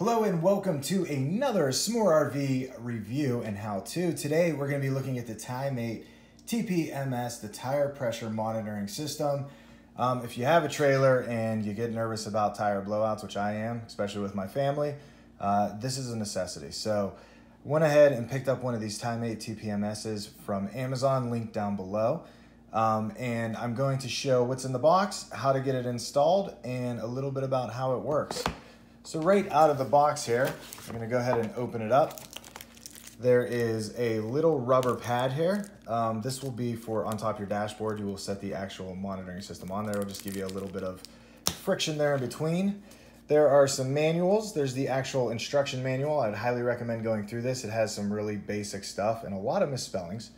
Hello and welcome to another S'more RV review and how-to. Today we're going to be looking at the Tymate TPMS, the tire pressure monitoring system. If you have a trailer and you get nervous about tire blowouts, which I am, especially with my family, this is a necessity. So went ahead and picked up one of these Tymate TPMSs from Amazon, linked down below. And I'm going to show what's in the box, how to get it installed, and a little bit about how it works. So right out of the box here, I'm gonna go ahead and open it up. There is a little rubber pad here. This will be for on top of your dashboard. You will set the actual monitoring system on there. It'll just give you a little bit of friction there in between. There are some manuals. There's the actual instruction manual. I'd highly recommend going through this. It has some really basic stuff and a lot of misspellings.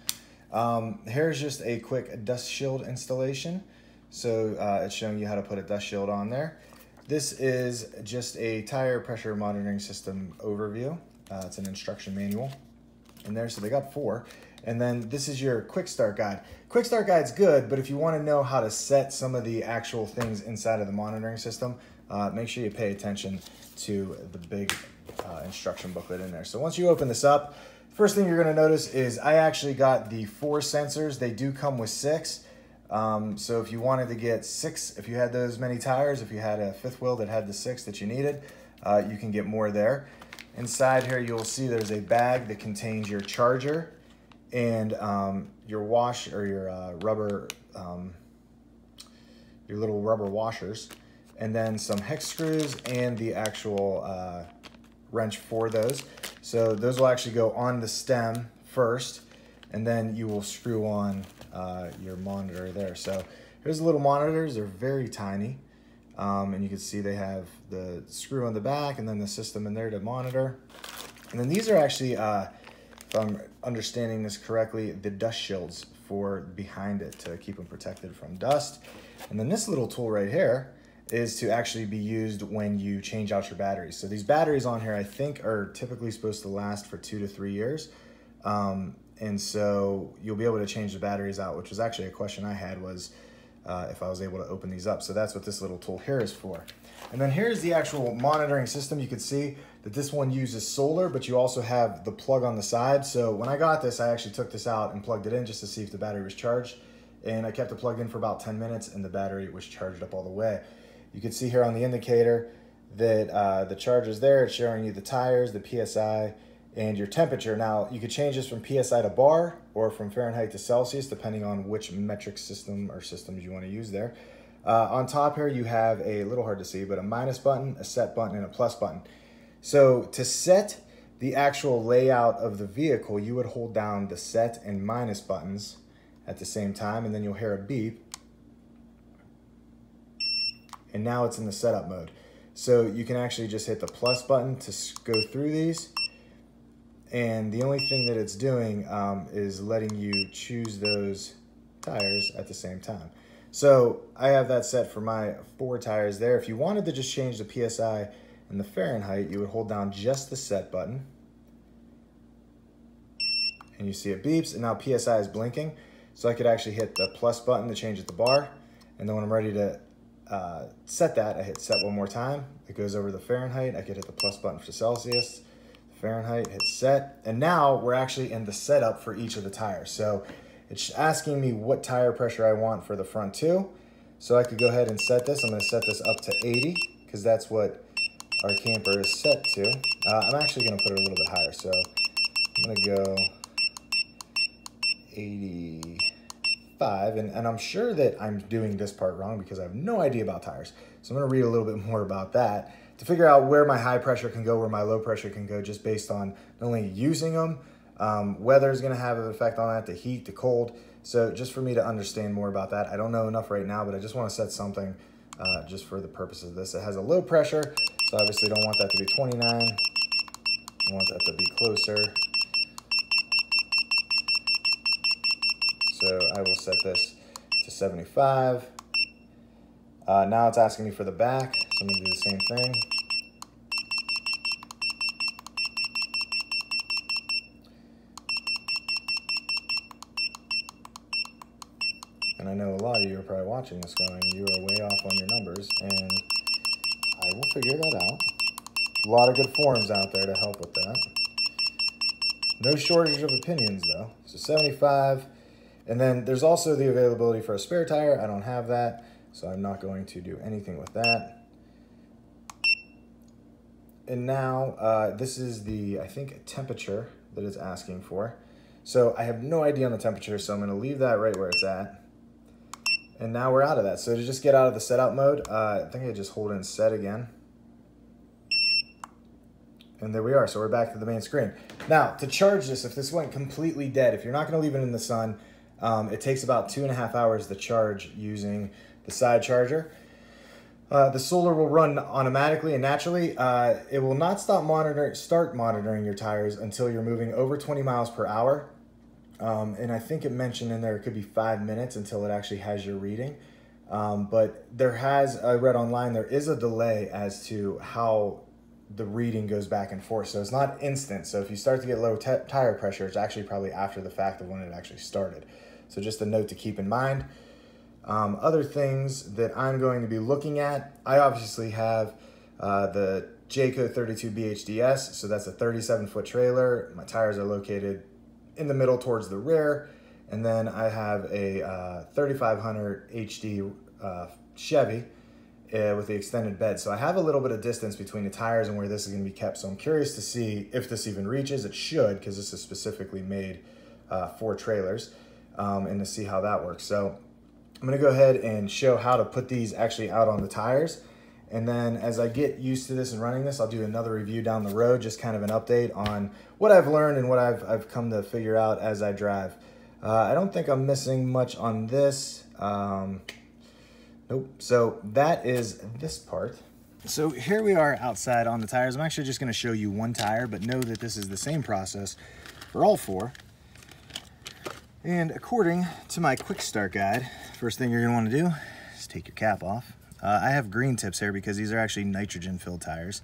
Here's just a quick dust shield installation. So it's showing you how to put a dust shield on there. This is just a tire pressure monitoring system overview. It's an instruction manual in there, so they got 4. And then this is your quick start guide. Quick start guide's good, but if you want to know how to set some of the actual things inside of the monitoring system, make sure you pay attention to the big instruction booklet in there. So once you open this up, first thing you're going to notice is I actually got the 4 sensors. They do come with 6. So if you wanted to get 6, if you had those many tires, if you had a 5th wheel that had the 6 that you needed, you can get more there. Inside here, you'll see there's a bag that contains your charger and your wash or your rubber, your little rubber washers, and then some hex screws and the actual wrench for those. So those will actually go on the stem first, and then you will screw on your monitor there. So here's the little monitors. They're very tiny, and you can see they have the screw on the back and then the system in there to monitor. And then these are actually, if I'm understanding this correctly, the dust shields for behind it to keep them protected from dust. And then this little tool right here is to actually be used when you change out your batteries. So these batteries on here, I think, are typically supposed to last for 2 to 3 years. And so you'll be able to change the batteries out, which was actually a question I had, was if I was able to open these up. So that's what this little tool here is for. And then here's the actual monitoring system. You can see that this one uses solar, but you also have the plug on the side. So when I got this, I actually took this out and plugged it in just to see if the battery was charged. And I kept it plugged in for about 10 minutes and the battery was charged up all the way. You can see here on the indicator that the charger's there. It's showing you the tires, the PSI, and your temperature. Now, you could change this from PSI to bar or from Fahrenheit to Celsius, depending on which metric system or systems you want to use there. On top here, you have a little hard to see, but a minus button, a set button, and a plus button. So to set the actual layout of the vehicle, you would hold down the set and minus buttons at the same time, and then you'll hear a beep. And now it's in the setup mode. So you can actually just hit the plus button to go through these. And the only thing that it's doing is letting you choose those tires at the same time. So I have that set for my 4 tires there. If you wanted to just change the PSI and the Fahrenheit, you would hold down just the set button. And you see it beeps, and now PSI is blinking. So I could actually hit the plus button to change it to bar. And then when I'm ready to set that, I hit set one more time. It goes over the Fahrenheit. I could hit the plus button for Celsius. Fahrenheit, hit set, and now we're actually in the setup for each of the tires. So it's asking me what tire pressure I want for the front 2. So I could go ahead and set this. I'm going to set this up to 80 because that's what our camper is set to. I'm actually going to put it a little bit higher. So I'm going to go 85, and I'm sure that I'm doing this part wrong because I have no idea about tires. So I'm going to read a little bit more about that to figure out where my high pressure can go, where my low pressure can go, just based on not only using them, weather is going to have an effect on that, the heat, the cold. So just for me to understand more about that, I don't know enough right now, but I just want to set something just for the purposes of this. It has a low pressure, so obviously don't want that to be 29. I want that to be closer. So I will set this to 75. Now it's asking me for the back, so I'm going to do the same thing. And I know a lot of you are probably watching this going, you are way off on your numbers, and I will figure that out. A lot of good forums out there to help with that. No shortage of opinions though. So 75. And then there's also the availability for a spare tire. I don't have that, so I'm not going to do anything with that. And now this is the, I think, temperature that it's asking for. So I have no idea on the temperature, so I'm going to leave that right where it's at. And now we're out of that. So to just get out of the set out mode, I think I just hold in set again. And there we are, so we're back to the main screen. Now, to charge this, if this went completely dead, if you're not gonna leave it in the sun, it takes about 2.5 hours to charge using the side charger. The solar will run automatically and naturally. It will not start monitoring your tires until you're moving over 20 miles per hour. And I think it mentioned in there it could be 5 minutes until it actually has your reading. But I read online, there is a delay as to how the reading goes back and forth. So it's not instant. So if you start to get low tire pressure, it's actually probably after the fact of when it actually started. So just a note to keep in mind. Other things that I'm going to be looking at, I obviously have the Jayco 32 BHDS. So that's a 37-foot trailer. My tires are located in the middle towards the rear. And then I have a 3500 HD Chevy with the extended bed. So I have a little bit of distance between the tires and where this is going to be kept. So I'm curious to see if this even reaches. It should, because this is specifically made for trailers, and to see how that works. So I'm going to go ahead and show how to put these actually out on the tires. And then as I get used to this and running this, I'll do another review down the road, just kind of an update on what I've learned and what I've come to figure out as I drive. I don't think I'm missing much on this. Nope. So that is this part. So here we are outside on the tires. I'm actually just going to show you one tire, but know that this is the same process for all four. And according to my quick start guide, first thing you're going to want to do is take your cap off. I have green tips here because these are actually nitrogen filled tires.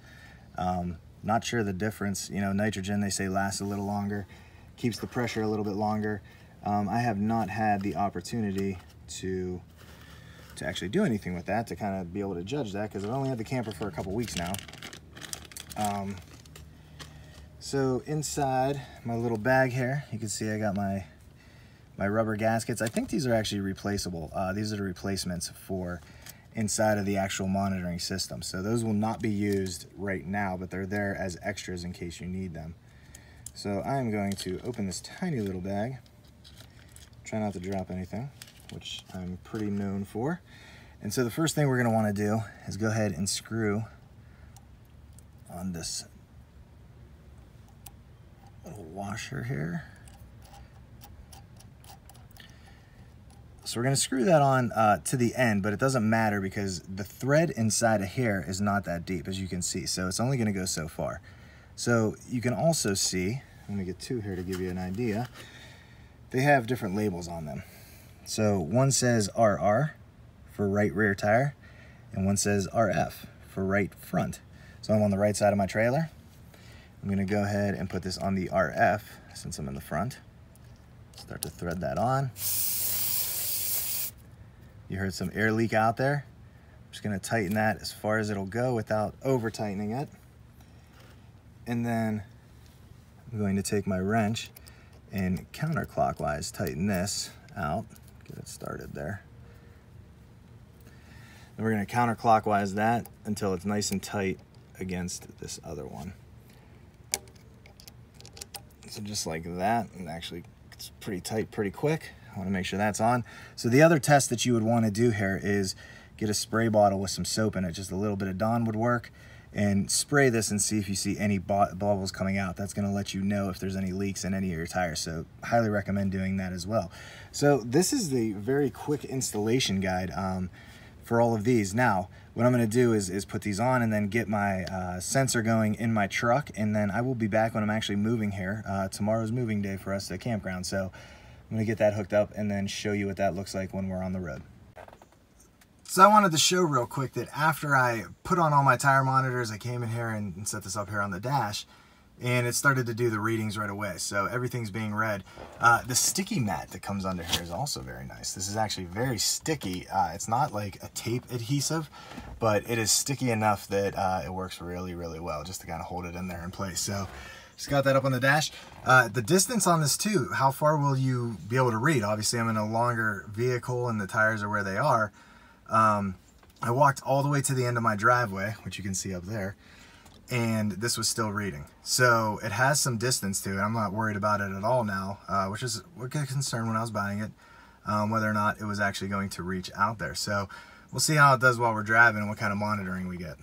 Not sure the difference. You know, nitrogen, they say, lasts a little longer, keeps the pressure a little bit longer. I have not had the opportunity to actually do anything with that, to kind of be able to judge that, because I've only had the camper for a couple weeks now. So inside my little bag here, you can see I got my rubber gaskets. I think these are actually replaceable. These are the replacements for inside of the actual monitoring system. So those will not be used right now, but they're there as extras in case you need them. So I'm going to open this tiny little bag. Try not to drop anything, which I'm pretty known for. And so the first thing we're going to want to do is go ahead and screw on this little washer here. So we're going to screw that on to the end, but it doesn't matter because the thread inside of here is not that deep, as you can see. So it's only going to go so far. So you can also see, I'm going to get two here to give you an idea. They have different labels on them. So one says RR for right rear tire, and one says RF for right front. So I'm on the right side of my trailer. I'm going to go ahead and put this on the RF since I'm in the front. Start to thread that on. You heard some air leak out there. I'm just going to tighten that as far as it'll go without over tightening it. And then I'm going to take my wrench and counterclockwise tighten this out. Get it started there. And we're going to counterclockwise that until it's nice and tight against this other one. So just like that, and actually it's pretty tight pretty quick. I want to make sure that's on. So the other test that you would want to do here is get a spray bottle with some soap in it. Just a little bit of Dawn would work, and spray this and see if you see any bubbles coming out. That's going to let you know if there's any leaks in any of your tires. So highly recommend doing that as well. So this is the very quick installation guide for all of these. Now, what I'm going to do is put these on and then get my sensor going in my truck, and then I will be back when I'm actually moving here. Tomorrow's moving day for us at the campground, so I'm going to get that hooked up and then show you what that looks like when we're on the road. So I wanted to show real quick that after I put on all my tire monitors, I came in here and set this up here on the dash, and it started to do the readings right away. So everything's being read. The sticky mat that comes under here is also very nice. This is actually very sticky. It's not like a tape adhesive, but it is sticky enough that it works really, really well just to kind of hold it in there in place. So just got that up on the dash. The distance on this too, how far will you be able to read? Obviously I'm in a longer vehicle and the tires are where they are. I walked all the way to the end of my driveway, which you can see up there, and this was still reading. So it has some distance to it. I'm not worried about it at all now, which is a good concern when I was buying it, whether or not it was actually going to reach out there. So we'll see how it does while we're driving and what kind of monitoring we get.